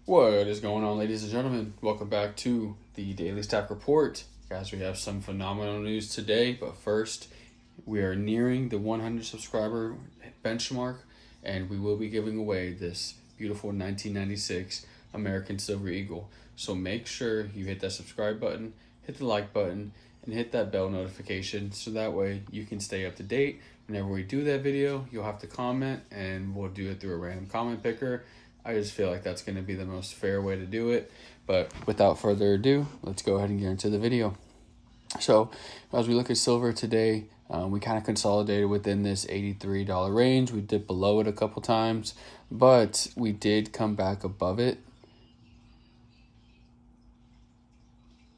What is going on, ladies and gentlemen? Welcome back to the Daily Stock Report. Guys, we have some phenomenal news today, but first, we are nearing the 100 subscriber benchmark, and we will be giving away this beautiful 1996 American Silver Eagle. So make sure you hit that subscribe button, hit the like button, and hit that bell notification so that way you can stay up to date. Whenever we do that video, you'll have to comment, and we'll do it through a random comment picker. I just feel like that's going to be the most fair way to do it. But without further ado, let's go ahead and get into the video. So as we look at silver today, we kind of consolidated within this $83 range. We dipped below it a couple times, but we did come back above it.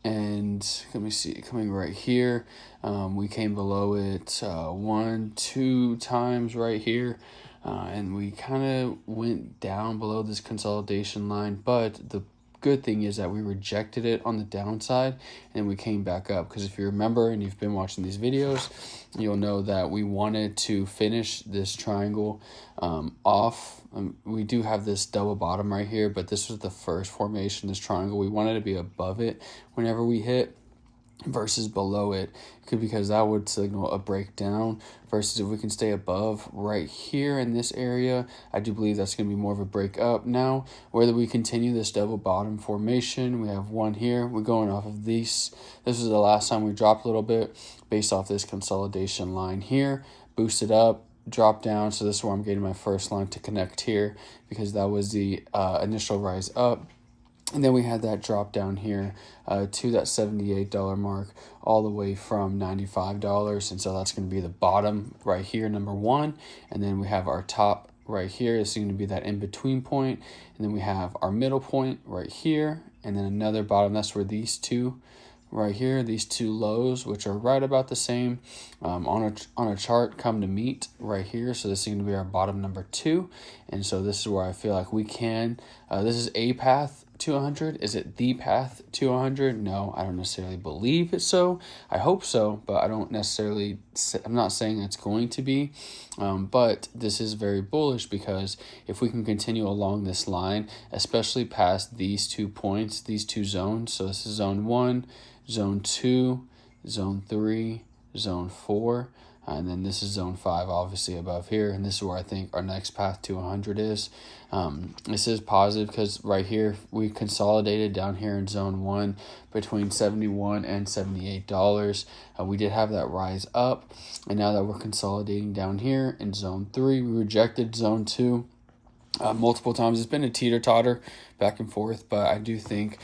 And let me see, coming right here, we came below it 1-2 times right here. And we kind of went down below this consolidation line, but the good thing is that we rejected it on the downside and we came back up, because if you remember and you've been watching these videos, you'll know that we wanted to finish this triangle off. We do have this double bottom right here, but this was the first formation, this triangle. We wanted to be above it whenever we hit versus below it, because that would signal a breakdown, versus if we can stay above right here in this area, I do believe that's going to be more of a break up. Now, whether we continue this double bottom formation, we have one here, we're going off of these. This is the last time we dropped a little bit based off this consolidation line here, boosted up, drop down. So this is where I'm getting my first line to connect here, because that was the initial rise up. And then we had that drop down here to that $78 mark, all the way from $95. And so that's going to be the bottom right here, number one. And then we have our top right here. It's going to be that in-between point. And then we have our middle point right here. And then another bottom. That's where these two right here, these two lows, which are right about the same on a chart, come to meet right here. So this is going to be our bottom number two. And so this is where I feel like we can, this is a path to 100. Is it the path to 100? No, I don't necessarily believe it's so. I hope so, but I don't necessarily, I'm not saying it's going to be, but this is very bullish, because if we can continue along this line, especially past these 2 points, these two zones, so this is zone 1, zone 2, zone 3, zone 4, and then this is zone 5, obviously above here, and this is where I think our next path to 100 is. This is positive because right here we consolidated down here in zone 1 between $71 and $78. We did have that rise up, and now that we're consolidating down here in zone 3, we rejected zone 2 multiple times. It's been a teeter-totter back and forth, but I do think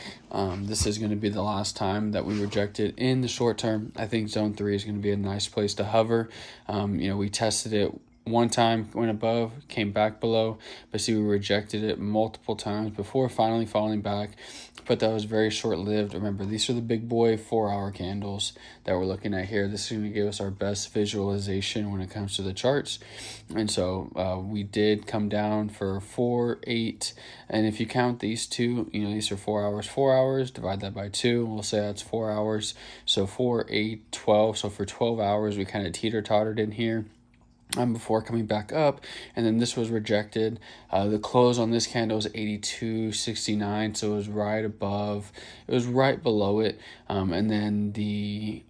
this is going to be the last time that we reject it in the short term. I think zone 3 is going to be a nice place to hover. We tested it one time, went above, came back below, but see, we rejected it multiple times before finally falling back, but that was very short-lived. Remember, these are the big boy 4-hour candles that we're looking at here. This is going to give us our best visualization when it comes to the charts. And so we did come down for 4, 8, and if you count these two, these are 4 hours. 4 hours, divide that by 2, we'll say that's 4 hours. So 4, 8, 12. So for 12 hours, we kind of teeter-tottered in here before coming back up, and then this was rejected. The close on this candle was 82.69, so it was right above, it was right below it. And then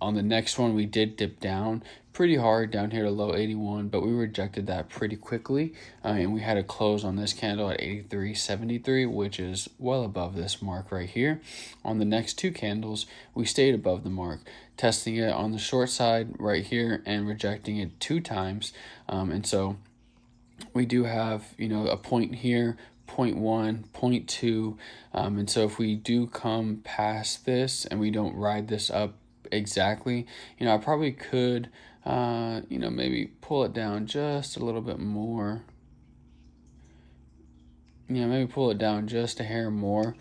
on the next one, we did dip down pretty hard down here to low 81, but we rejected that pretty quickly, and we had a close on this candle at 83.73, which is well above this mark right here. On the next two candles, we stayed above the mark, testing it on the short side right here and rejecting it 2 times. And so we do have, a point here, point 1, point 2. And so if we do come past this and we don't ride this up exactly, I probably could, maybe pull it down just a little bit more. Maybe pull it down just a hair more.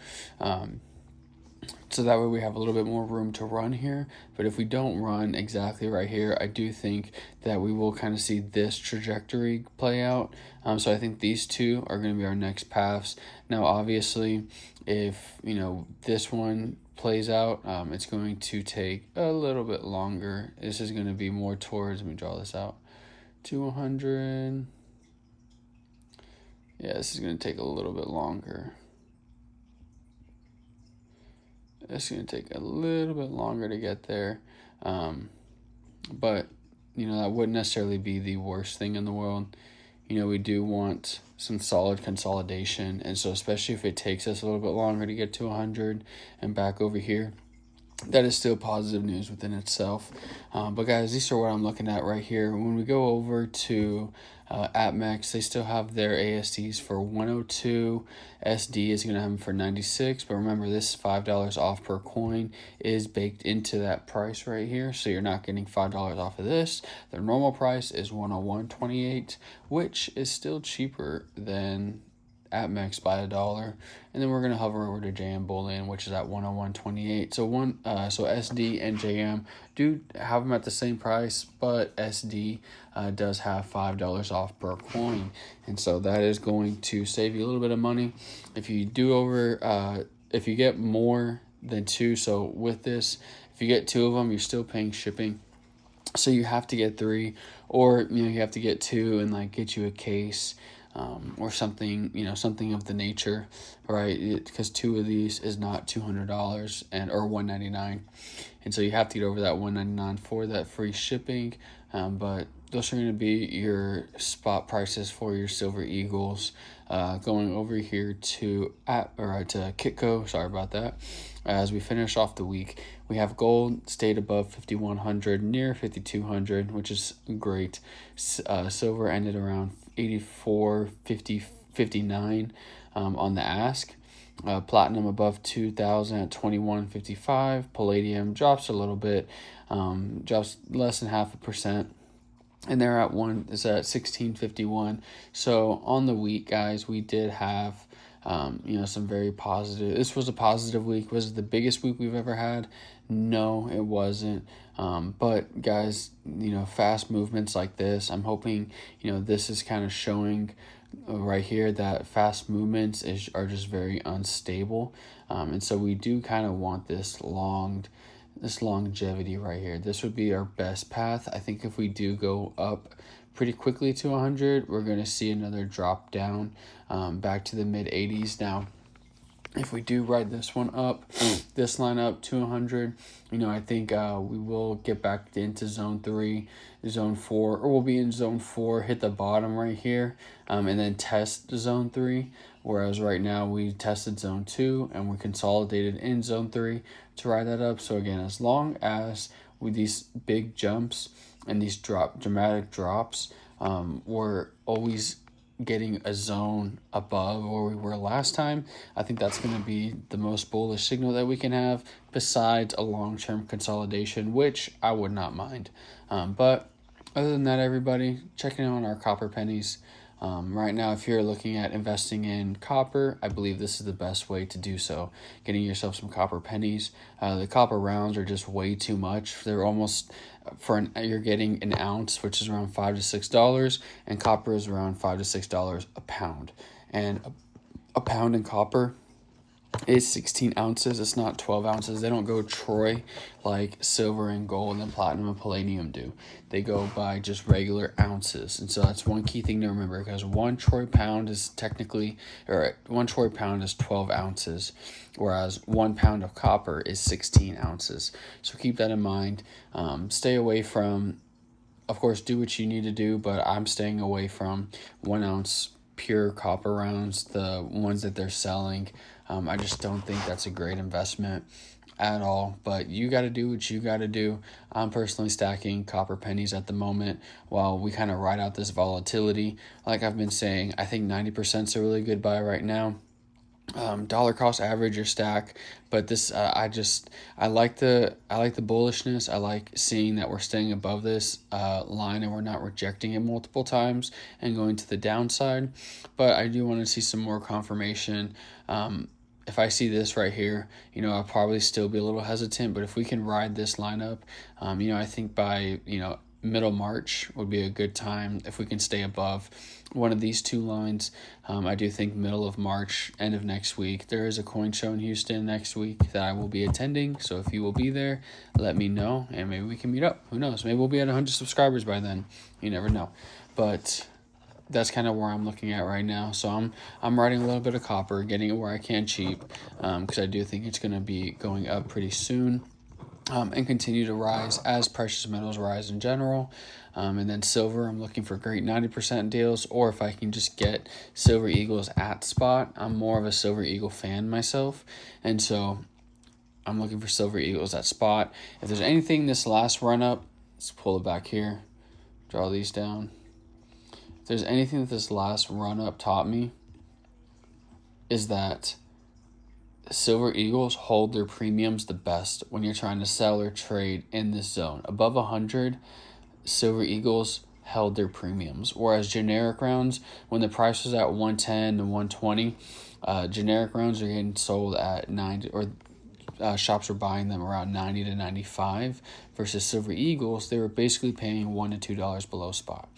So that way we have a little bit more room to run here. But if we don't run exactly right here, I do think that we will kind of see this trajectory play out. So I think these two are going to be our next paths. Now, obviously, if, this one plays out, it's going to take a little bit longer. This is going to be more towards, let me draw this out, 200. Yeah, this is going to take a little bit longer. It's going to take a little bit longer to get there. But, that wouldn't necessarily be the worst thing in the world. We do want some solid consolidation. And so especially if it takes us a little bit longer to get to 100 and back over here, that is still positive news within itself. But guys, these are what I'm looking at right here. When we go over to APMEX, they still have their ASDs for 102. SD is going to have them for 96. But remember, this $5 off per coin is baked into that price right here. So you're not getting $5 off of this. Their normal price is 101.28, which is still cheaper than APMEX by $1, and then we're gonna hover over to JM Bullion, which is at 101.28. So SD and JM do have them at the same price, but SD does have $5 off per coin, and so that is going to save you a little bit of money if you if you get more than two. So with this, if you get two of them, you're still paying shipping. So you have to get three, or you have to get two and get you a case. Or something, something of the nature, right? Because two of these is not $200 or $199, and so you have to get over that $199 for that free shipping. But those are going to be your spot prices for your Silver Eagles. Going over here to Kitco, sorry about that. As we finish off the week, we have gold stayed above 5,100, near 5,200, which is great. Silver ended around 84.59 on the ask. Platinum above 2,000 at 21.55. Palladium drops a little bit, drops less than 0.5%. And they're at 16.51. So on the week, guys, we did have some very positive. This was a positive week. Was it the biggest week we've ever had? No, it wasn't. But guys, fast movements like this, I'm hoping, this is kind of showing right here that fast movements are just very unstable. And so we do kind of want this longevity right here. This would be our best path. I think if we do go up pretty quickly to 100, we're going to see another drop down back to the mid 80s. Now, if we do ride this one up, this line up to 100, I think we will get back into zone 3, zone 4, or we'll be in zone 4, hit the bottom right here, and then test zone 3. Whereas right now we tested zone 2 and we consolidated in zone 3 to ride that up. So again, as long as with these big jumps and these dramatic drops, we're always getting a zone above where we were last time, I think that's going to be the most bullish signal that we can have, besides a long-term consolidation, which I would not mind. But other than that, everybody, checking on our copper pennies. Right now, if you're looking at investing in copper, I believe this is the best way to do so. Getting yourself some copper pennies. The copper rounds are just way too much. They're almost, you're getting an ounce, which is around $5 to $6, and copper is around $5 to $6 a pound. And a pound in copper is 16 ounces. It's not 12 ounces. They don't go troy like silver and gold and platinum and palladium do. They go by just regular ounces. And so that's one key thing to remember, because 1 troy pound is 12 ounces, whereas 1 pound of copper is 16 ounces. So keep that in mind. Stay away from, of course, do what you need to do, but I'm staying away from 1 ounce pure copper rounds, the ones that they're selling. I just don't think that's a great investment at all, but you got to do what you got to do. I'm personally stacking copper pennies at the moment while we kind of ride out this volatility. Like I've been saying, I think 90% is a really good buy right now. Dollar cost average or stack, but this I like the bullishness. I like seeing that we're staying above this line and we're not rejecting it multiple times and going to the downside. But I do want to see some more confirmation. If I see this right here, I'll probably still be a little hesitant, but if we can ride this lineup, I think by middle March would be a good time if we can stay above one of these two lines. I do think middle of March, end of next week, there is a coin show in Houston next week that I will be attending. So if you will be there, let me know and maybe we can meet up. Who knows? Maybe we'll be at 100 subscribers by then. You never know. But that's kind of where I'm looking at right now. So I'm writing a little bit of copper, getting it where I can cheap, because I do think it's going to be going up pretty soon. And continue to rise as precious metals rise in general. And then silver, I'm looking for great 90% deals, or if I can just get Silver Eagles at spot. I'm more of a Silver Eagle fan myself, and so I'm looking for Silver Eagles at spot. If there's anything this last run up, let's pull it back here, draw these down. If there's anything that this last run up taught me, is that Silver Eagles hold their premiums the best when you're trying to sell or trade in this zone. Above 100, Silver Eagles held their premiums, whereas generic rounds, when the price was at 110 and 120, generic rounds are getting sold at 90, or shops are buying them around 90 to 95, versus Silver Eagles, they were basically paying $1 to $2 below spot.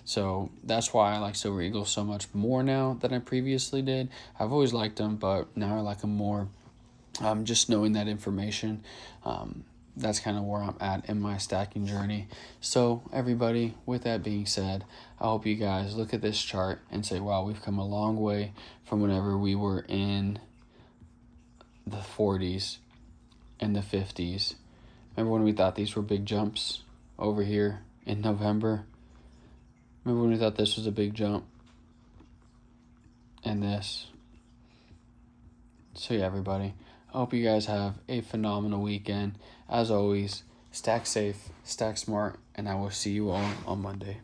So that's why I like Silver Eagles so much more now than I previously did. I've always liked them, but now I like them more. Just knowing that information, that's kind of where I'm at in my stacking journey. So everybody, with that being said, I hope you guys look at this chart and say, wow, we've come a long way from whenever we were in the 40s and the 50s. Remember when we thought these were big jumps over here in November? Remember when we thought this was a big jump? And this. So yeah, everybody, I hope you guys have a phenomenal weekend. As always, stack safe, stack smart, and I will see you all on Monday.